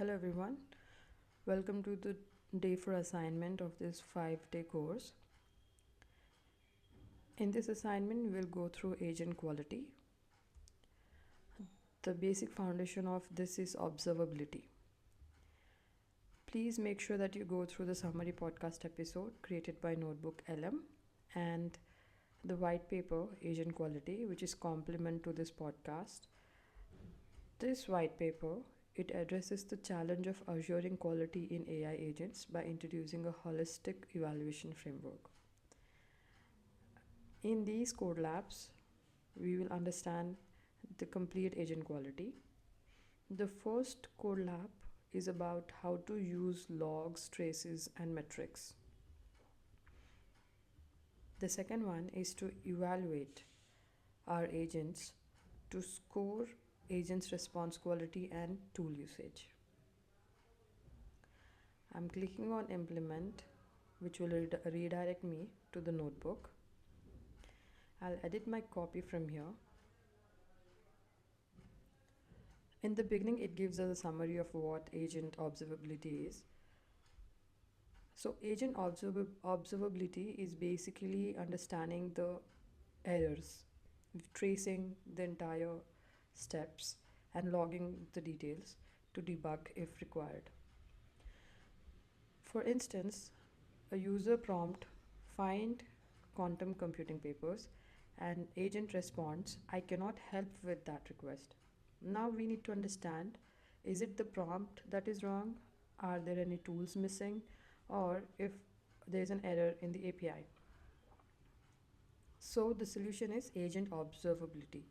Hello everyone, welcome to the day for assignment of this 5-day course. In this assignment, we'll go through agent quality. The basic foundation of this is observability. Please make sure that you go through the summary podcast episode created by Notebook LM and the white paper agent quality, which is complement to this podcast. This white paper, it addresses the challenge of assuring quality in AI agents by introducing a holistic evaluation framework. In these code labs, we will understand the complete agent quality. The first code lab is about how to use logs, traces, and metrics. The second one is to evaluate our agents to score agents' response quality and tool usage. I'm clicking on implement, which will redirect me to the notebook. I'll edit my copy from here. In the beginning, it gives us a summary of what agent observability is. So agent observability is basically understanding the errors, tracing the entire steps and logging the details to debug if required. For instance, a user prompt find quantum computing papers and agent responds, I cannot help with that request. Now we need to understand, is it the prompt that is wrong? Are there any tools missing? Or if there is an error in the API. So the solution is agent observability.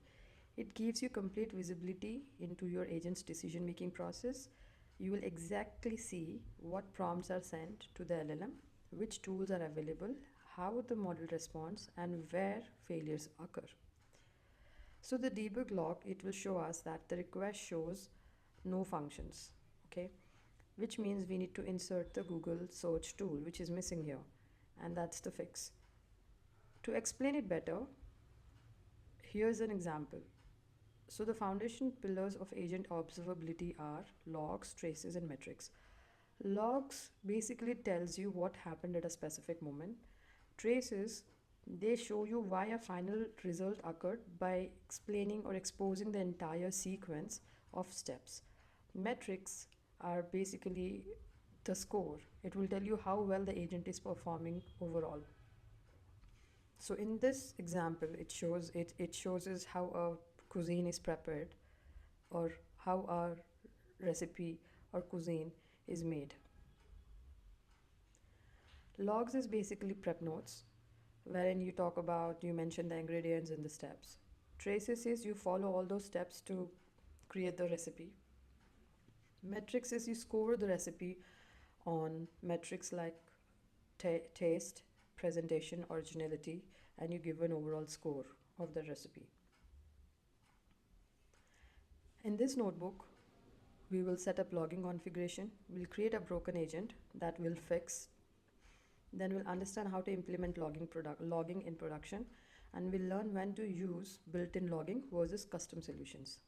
It gives you complete visibility into your agent's decision-making process. You will exactly see what prompts are sent to the LLM, which tools are available, how the model responds, and where failures occur. So the debug log, it will show us that the request shows no functions, okay? Which means we need to insert the Google search tool, which is missing here, and that's the fix. To explain it better, here's an example. So the foundation pillars of agent observability are logs, traces, and metrics. Logs basically tells you what happened at a specific moment. Traces, they show you why a final result occurred by explaining or exposing the entire sequence of steps. Metrics are basically the score. It will tell you how well the agent is performing overall. So in this example, it shows us how a cuisine is prepared or how our recipe or cuisine is made. Logs is basically prep notes wherein you mention the ingredients and the steps. Traces is you follow all those steps to create the recipe. Metrics is you score the recipe on metrics like taste, presentation, originality, and you give an overall score of the recipe. In this notebook, we will set up logging configuration. We'll create a broken agent that will fix. Then we'll understand how to implement logging in production, and we'll learn when to use built-in logging versus custom solutions.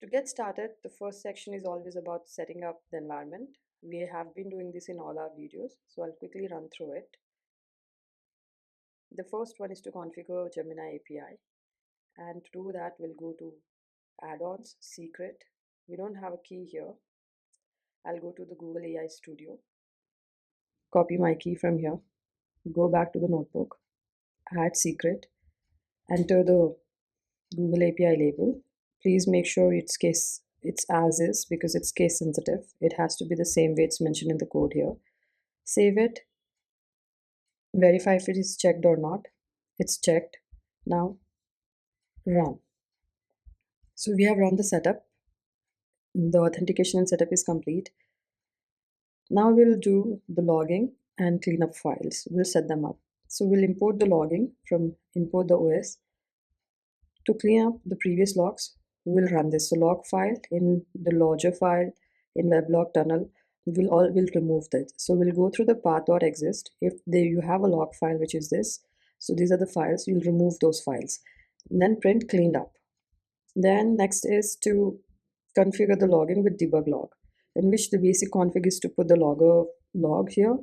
To get started, the first section is always about setting up the environment. We have been doing this in all our videos, so I'll quickly run through it. The first one is to configure Gemini API, and to do that, we'll go to add-ons, secret. We don't have a key here. I'll go to the Google AI Studio, copy my key from here, go back to the notebook, add secret, enter the Google API label. Please make sure it's as is because it's case sensitive. It has to be the same way it's mentioned in the code here. Save it, verify if it is checked or not. It's checked. Now run. So we have run the setup. The authentication and setup is complete. Now we'll do the logging and clean up files. We'll set them up. So we'll import the logging from import the OS. To clean up the previous logs, we'll run this. So log file in the logger file in weblog tunnel, we'll remove that. So we'll go through the path.exist. If you have a log file, which is this, so these are the files, you'll remove those files. And then print cleaned up. Then next is to configure the logging with debug log. in which the basic config is to put the log here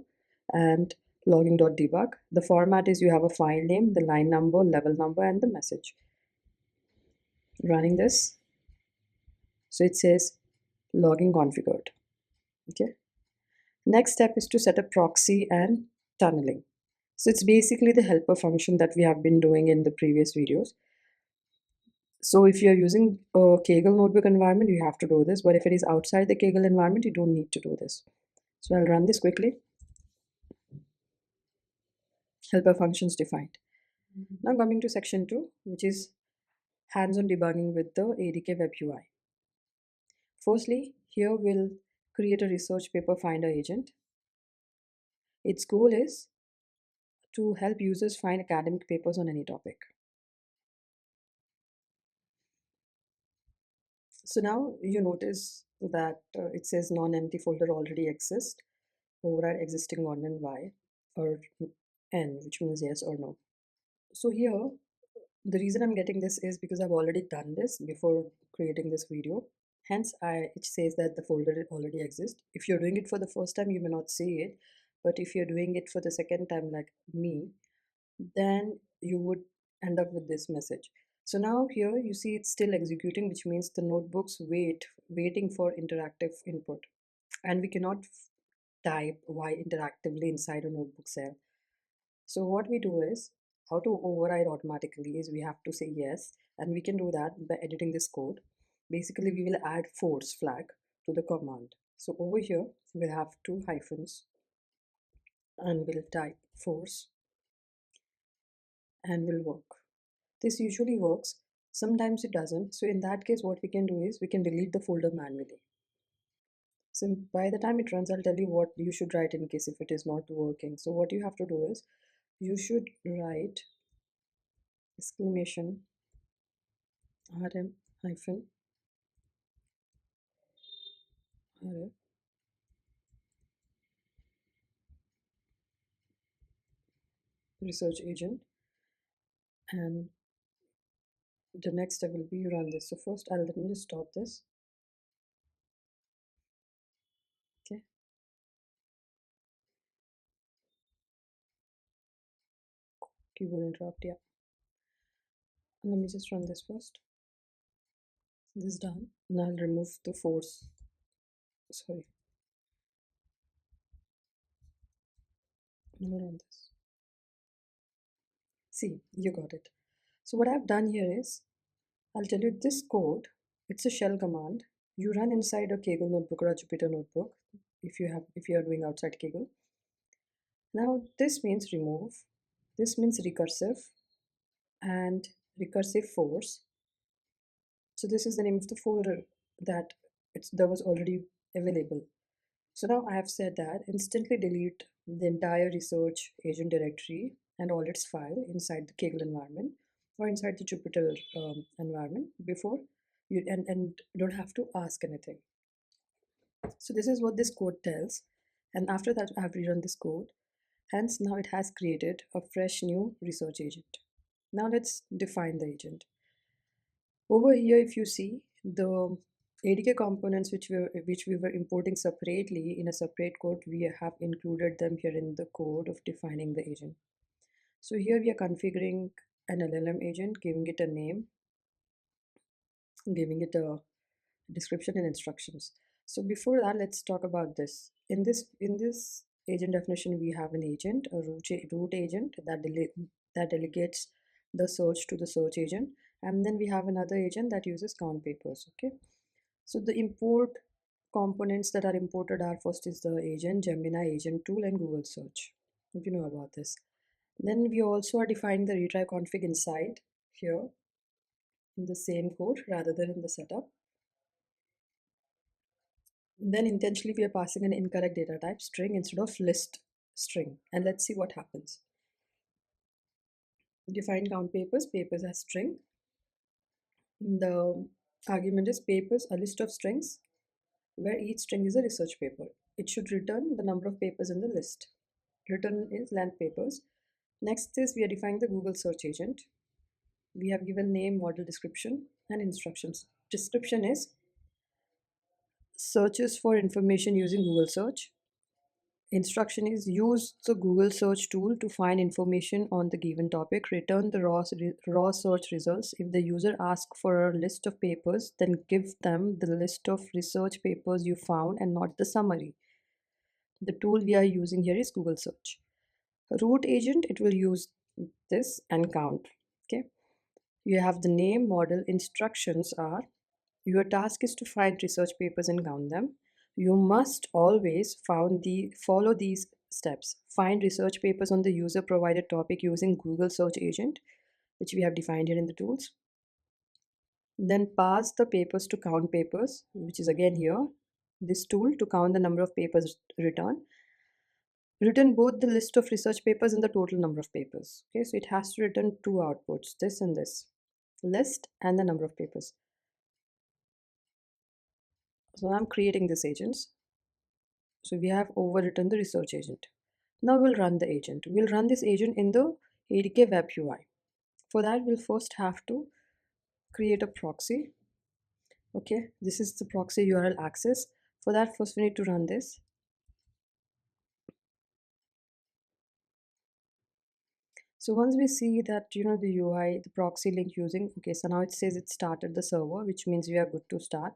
and logging.debug. The format is you have a file name, the line number, level number, and the message. Running this, so it says logging configured. Okay. Next step is to set up proxy and tunneling. So it's basically the helper function that we have been doing in the previous videos. So if you're using a Kaggle notebook environment, you have to do this. But if it is outside the Kaggle environment, you don't need to do this. So I'll run this quickly. Helper functions defined. Now coming to section 2, which is hands-on debugging with the ADK Web UI. Firstly, here we'll create a research paper finder agent. Its goal is to help users find academic papers on any topic. So now you notice that it says non-empty folder already exists, override existing one and Y, or N, which means yes or no. So here, the reason I'm getting this is because I've already done this before creating this video. Hence, it says that the folder already exists. If you're doing it for the first time, you may not see it. But if you're doing it for the second time, like me, then you would end up with this message. So now here you see it's still executing, which means the notebooks waiting for interactive input. And we cannot type Y interactively inside a notebook cell. So what we do is, how to override automatically is we have to say yes, and we can do that by editing this code. Basically, we will add force flag to the command. So over here, we'll have two hyphens and we'll type force and will work. This usually works. Sometimes it doesn't. So in that case, what we can do is we can delete the folder manually. So by the time it runs, I'll tell you what you should write in case if it is not working. So what you have to do is you should write exclamation rm hyphen rf research agent, and the next step will be you run this. So first let me just stop this. Okay. Keyboard interrupt, yeah. Let me just run this first. This is done. Now I'll remove the force. Sorry. Now run this. See, you got it. So what I've done here is, I'll tell you this code, it's a shell command. You run inside a Kaggle notebook or a Jupyter notebook if you are doing outside Kaggle. Now this means remove, this means recursive, and recursive force. So this is the name of the folder that was already available. So now I have said that instantly delete the entire research agent directory and all its file inside the Kaggle environment or inside the Jupyter environment before you and don't have to ask anything. So this is what this code tells, and after that I have rerun this code. Hence now it has created a fresh new research agent. Now let's define the agent. Over here, if you see the ADK components which we were importing separately in a separate code, we have included them here in the code of defining the agent. So here we are configuring an LLM agent, giving it a name, giving it a description and instructions. So before that, let's talk about this. In this agent definition, we have an agent, a root agent that delegates the search to the search agent, and then we have another agent that uses count papers. Okay, so the import components that are imported are, first is the agent, Gemini agent tool, and Google search, if you know about this. Then we also are defining the retry config inside here in the same code rather than in the setup. Then intentionally we are passing an incorrect data type string instead of list string, and let's see what happens. Define count papers as string. The argument is papers, a list of strings where each string is a research paper. It should return the number of papers in the list. Return is length papers. Next is we are defining the Google search agent. We have given name, model description, and instructions. Description is searches for information using Google search. Instruction is use the Google search tool to find information on the given topic. Return the raw search results. If the user asks for a list of papers, then give them the list of research papers you found and not the summary. The tool we are using here is Google search. Root agent, it will use this and count. Okay. You have the name, model. Instructions are your task is to find research papers and count them. You must always follow these steps. Find research papers on the user provided topic using Google search agent, which we have defined here in the tools. Then pass the papers to count papers, which is again here, this tool to count the number of papers returned. Return both the list of research papers and the total number of papers. Okay, so it has to return two outputs, this and this, list and the number of papers. So I'm creating this agents. So we have overwritten the research agent. Now we'll run the agent. We'll run this agent in the ADK web UI. For that, we'll first have to create a proxy. Okay, this is the proxy URL access. For that, first we need to run this. So once we see that, the UI, the proxy link using, okay, so now it says it started the server, which means we are good to start.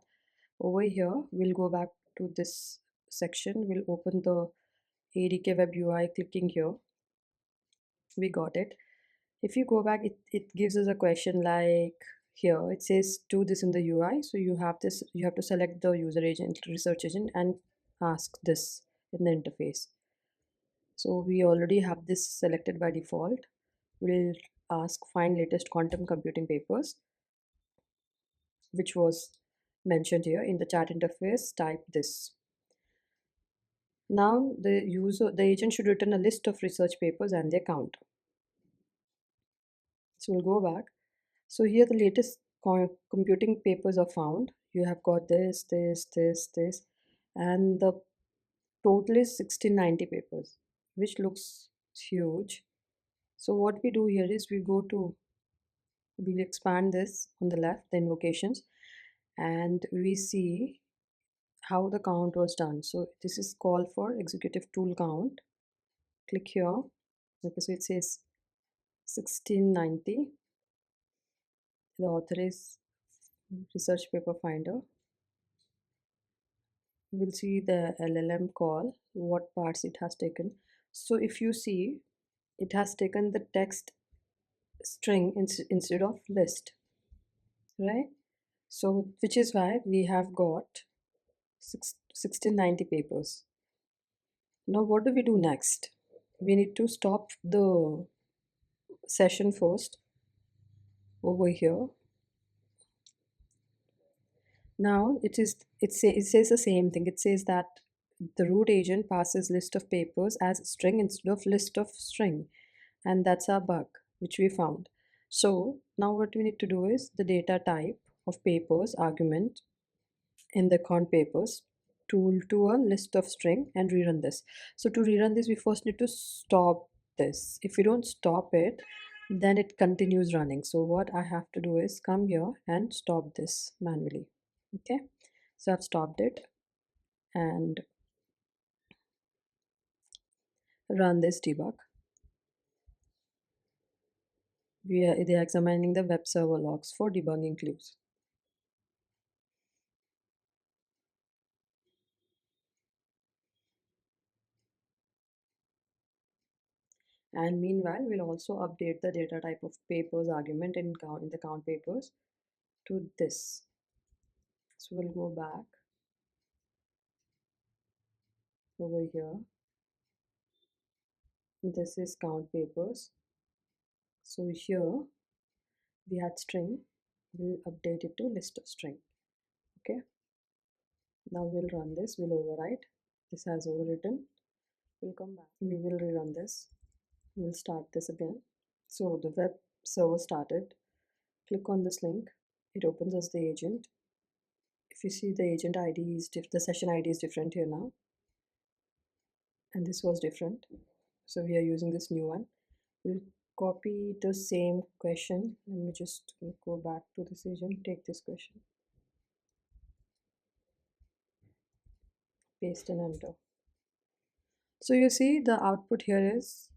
Over here, we'll go back to this section. We'll open the ADK web UI, clicking here. We got it. If you go back, it gives us a question like here. It says do this in the UI. So you have to select the user agent, research agent, and ask this in the interface. So we already have this selected by default. We'll ask find latest quantum computing papers, which was mentioned here in the chat interface. Type this. Now the agent should return a list of research papers and their count. So we'll go back. So here the latest computing papers are found. You have got this, and the total is 1690 papers, which looks huge. So what we do here is we'll expand this on the left, the invocations, and we see how the count was done. So this is call for executive tool count. Click here. Okay, so it says 1690. The author is research paper finder. We'll see the LLM call, what parts it has taken. So if you see, it has taken the text string instead of list, right? So which is why we have got 1690 papers. Now what do we do next? We need to stop the session first over here. Now it says the same thing. It says that the root agent passes list of papers as string instead of list of string, and that's our bug which we found. So now what we need to do is the data type of papers argument in the count papers tool to a list of string and rerun this. So to rerun this, we first need to stop this. If we don't stop it, then it continues running. So what I have to do is come here and stop this manually. Okay, so I've stopped it and run this debug. They are examining the web server logs for debugging clues. And meanwhile, we'll also update the data type of papers argument in the count papers to this. So we'll go back over here. This is count papers. So here we had string. We'll update it to list of string. Okay. Now we'll run this. We'll overwrite. This has overwritten. We'll come back. We will rerun this. We'll start this again. So the web server started. Click on this link. It opens us the agent. If you see, the agent ID is the session ID is different here now, and this was different, so we are using this new one. We'll copy the same question. Let me just go back to this agent, take this question. paste and enter. So you see the output here is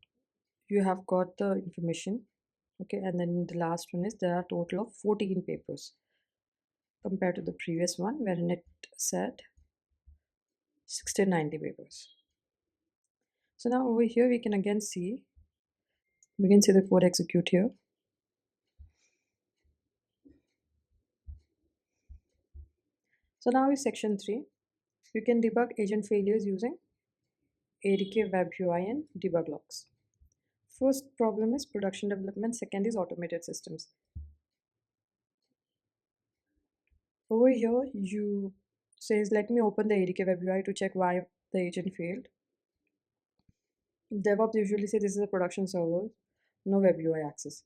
you have got the information, okay, and then the last one is there are a total of 14 papers compared to the previous one wherein it said 1690 papers. So now over here we can again see, the code execute here. So now is section 3. You can debug agent failures using ADK Web UI and debug logs. First problem is production development, second is automated systems. Over here you says let me open the ADK Web UI to check why the agent failed. DevOps usually say this is a production server, no Web UI access.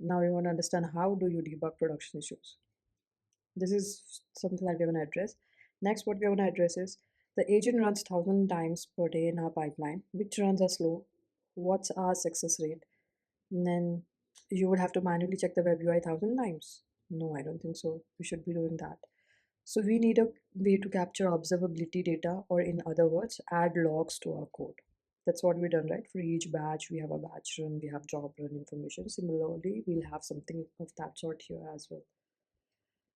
Now you want to understand how do you debug production issues. This is something that we're going to address. Next, what we're going to address is the agent runs 1,000 times per day in our pipeline. Which runs are slow? What's our success rate? And then you would have to manually check the web UI 1,000 times. No, I don't think so. We should be doing that. So we need a way to capture observability data, or in other words, add logs to our code. That's what we've done, right? For each batch, we have a batch run, we have job run information. Similarly, we'll have something of that sort here as well.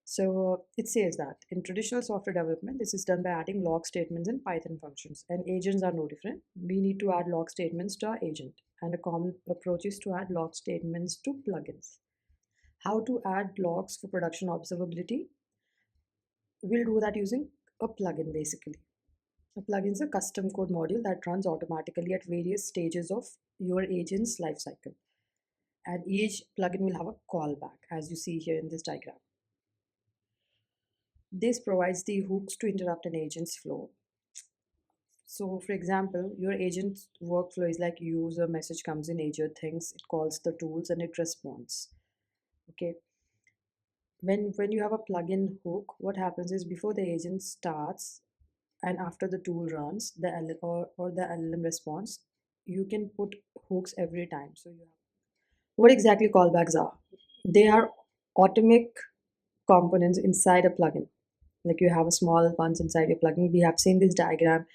So it says that in traditional software development, this is done by adding log statements and Python functions, and agents are no different. We need to add log statements to our agent, and a common approach is to add log statements to plugins. How to add logs for production observability? We'll do that using a plugin basically. A plugin is a custom code module that runs automatically at various stages of your agent's lifecycle. And each plugin will have a callback, as you see here in this diagram. This provides the hooks to interrupt an agent's flow. So for example, your agent's workflow is like user message comes in, agent thinks, it calls the tools and it responds. Okay. When you have a plugin hook, what happens is before the agent starts and after the tool runs, the LLM response, you can put hooks every time. So you have what exactly callbacks are? They are atomic components inside a plugin. Like you have a small ones inside your plugin. We have seen this diagram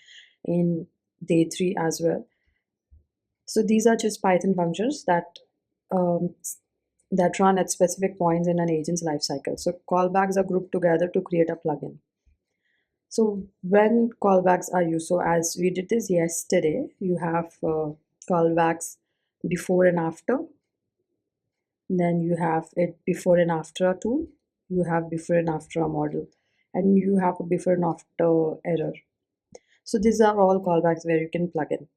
in day 3 as well. So these are just Python functions that run at specific points in an agent's lifecycle. So callbacks are grouped together to create a plugin. So when callbacks are used, so as we did this yesterday, you have callbacks before and after. Then you have it before and after a tool. You have before and after a model. And you have a before and after error. So these are all callbacks where you can plug in.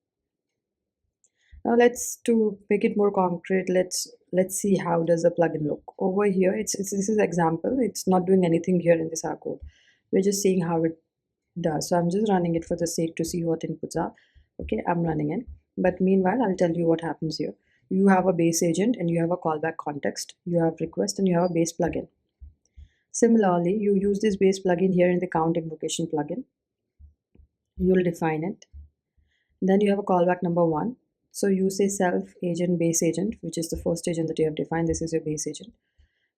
Now to make it more concrete, let's see how does a plugin look. Over here, this is example. It's not doing anything here in this R code. We're just seeing how it does. So I'm just running it for the sake to see what inputs are. Okay, I'm running it. But meanwhile, I'll tell you what happens here. You have a base agent and you have a callback context. You have request and you have a base plugin. Similarly, you use this base plugin here in the count invocation plugin. You'll define it. Then you have a callback number 1. So you say self agent base agent, which is the first agent that you have defined. This is your base agent.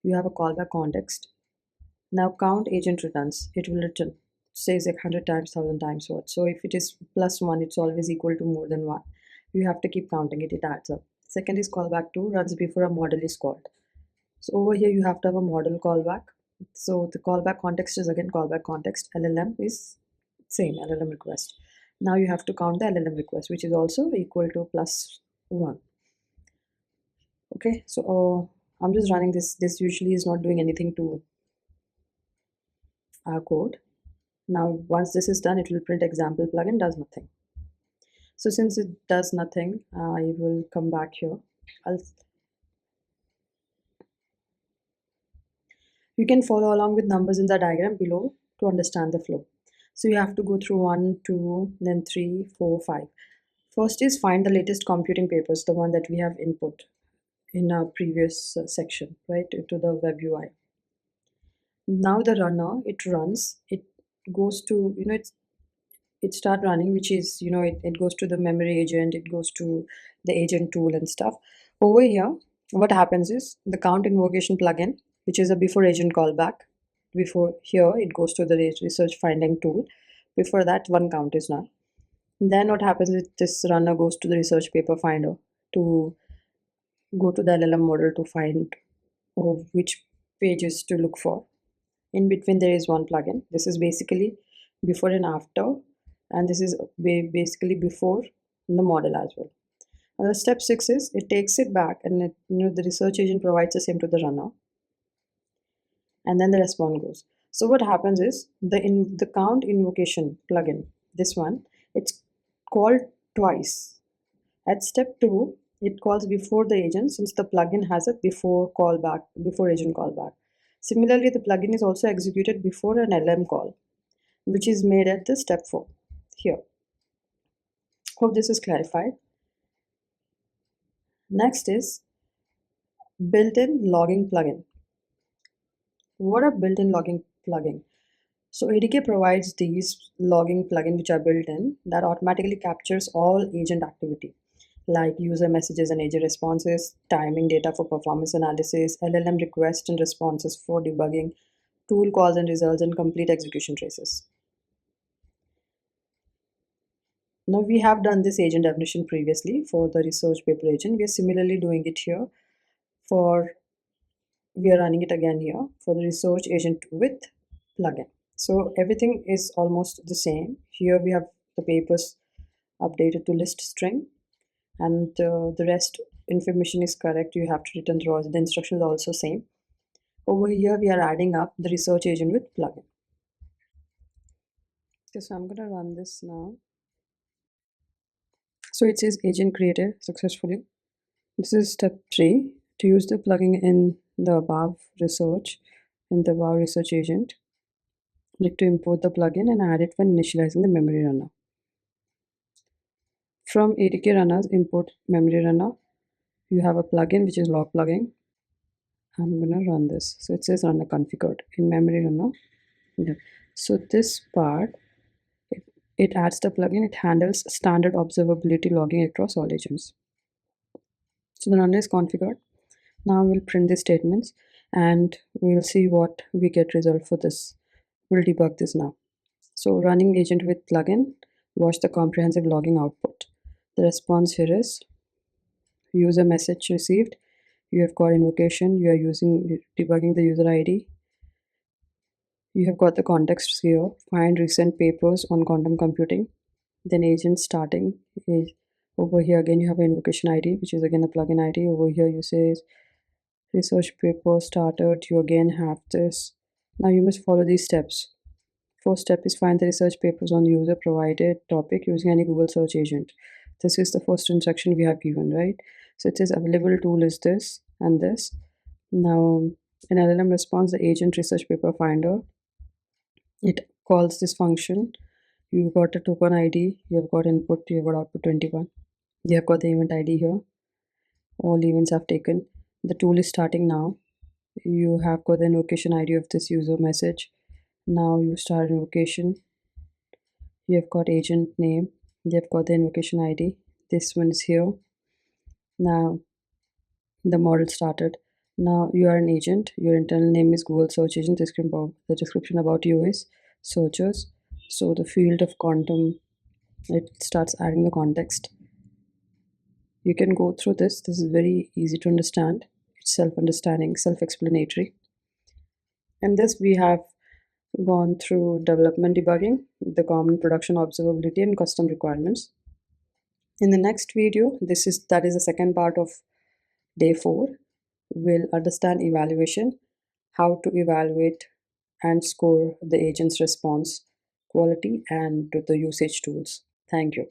You have a callback context. Now count agent returns. It will return, says like 100 times, 1,000 times what. So if it is +1, it's always equal to more than 1. You have to keep counting it. It adds up. Second is callback 2, runs before a model is called. So over here you have to have a model callback. So the callback context is again callback context. LLM is same, LLM request. Now you have to count the LLM request, which is also equal to +1. Okay, so I'm just running this. This usually is not doing anything to our code. Now once this is done, it will print example plugin does nothing. So since it does nothing, I will come back here. You can follow along with numbers in the diagram below to understand the flow. So you have to go through 1, 2, then 3, 4, 5. First is find the latest computing papers, the one that we have input in our previous section, right, to the web UI. Now the runner, it runs, it goes to, it start running, which is, it goes to the memory agent, it goes to the agent tool and stuff. Over here, what happens is the count invocation plugin, which is a before agent callback. Before here, it goes to the research finding tool. Before that, one count is null. Then what happens is this runner goes to the research paper finder to go to the LLM model to find which pages to look for. In between, there is one plugin. This is basically before and after, and this is basically before the model as well. Step 6 is it takes it back, and the research agent provides the same to the runner, and then the response goes. So what happens is the count invocation plugin, this one, it's called twice. At step 2, it calls before the agent since the plugin has a before agent callback. Similarly, the plugin is also executed before an LM call, which is made at the step 4 here. Hope this is clarified. Next is built-in logging plugin. What are built-in logging plugin? So ADK provides these logging plugin which are built in that automatically captures all agent activity like user messages and agent responses, timing data for performance analysis, LLM requests and responses for debugging, tool calls and results, and complete execution traces. Now we have done this agent definition previously for the research paper agent. We are similarly doing it here we are running it again here for the research agent with plugin. So everything is almost the same. Here we have the papers updated to list string, and the rest information is correct. You have to return the rows. The instructions are also same. Over here we are adding up the research agent with plugin. Okay, so I'm gonna run this now. So it says agent created successfully. This is step 3. To use the plugin in the above research agent, click to import the plugin and add it when initializing the memory runner. From ADK runners, import memory runner. You have a plugin which is log plugin. I'm gonna run this. So it says runner configured in memory runner. Okay. So this part, it adds the plugin. It handles standard observability logging across all agents. So the runner is configured. Now we'll print the statements and we'll see what we get result for this. We'll debug this now. So running agent with plugin, watch the comprehensive logging output. The response here is user message received. You have got invocation. You are debugging the user ID. You have got the context here. Find recent papers on quantum computing. Then agent starting. Over here again you have an invocation ID, which is again a plugin ID. Over here you say research paper started. You again have this. Now you must follow these steps. First step is find the research papers on user provided topic using any Google search agent. This is the first instruction we have given, right? So it says available tool is this and this. Now in LLM response, the agent research paper finder, it calls this function. You've got a token ID, you've got input, you've got output 21. You have got the event ID here. All events have taken. The tool is starting now. You have got the invocation ID of this user message. Now you start invocation. You have got agent name. You have got the invocation ID. This one is here. Now the model started. Now you are an agent. Your internal name is Google search agent. The description about you is searchers. So the field of quantum, it starts adding the context. You can go through this. This is very easy to understand. It's self-understanding, self-explanatory. And this we have gone through development debugging, the common production observability, and custom requirements. In the next video, that is the second part of day 4. We'll understand evaluation, how to evaluate and score the agent's response quality and the usage tools. Thank you.